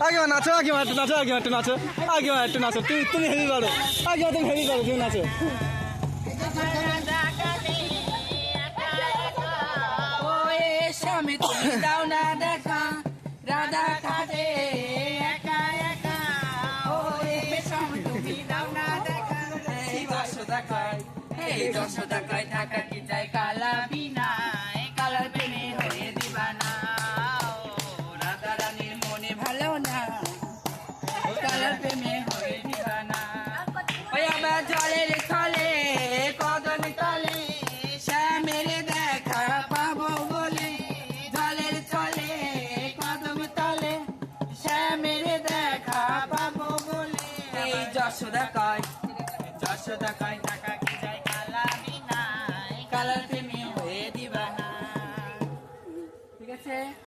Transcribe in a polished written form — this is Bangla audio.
আগে নাচো, আগে একটু নাচো, আগে একটু নাচো, আগে একটু নাচো। তুমি হেভি পারো, আগে তুমি হেভি পারো, তুমি নাচো। স্বামী তুমি দাও না দেখা, রাধা কাটে একা একা। ও স্বামী তুমি দাও না দেখা, এই যশোদা কয়, এই যশোদা কয় টাকা কি চাই কালা বিনা, কালার প্রেমে হয়ে দিবানা। রাধা রানীর মনে ভালো না, কালার প্রেমে হয়ে দিবানা। ওই আবার জলের তলে কদম তলে শ্যামের দেখা পাবো বলে, জলের তলে কদম তলে শ্যামের দেখা পাবো বলে। এই যশোদা কয়, যশোদা কয় টাকা কি যায় কালা বিনা, কালার প্রেমে হয়ে দিবানা। ঠিক আছে।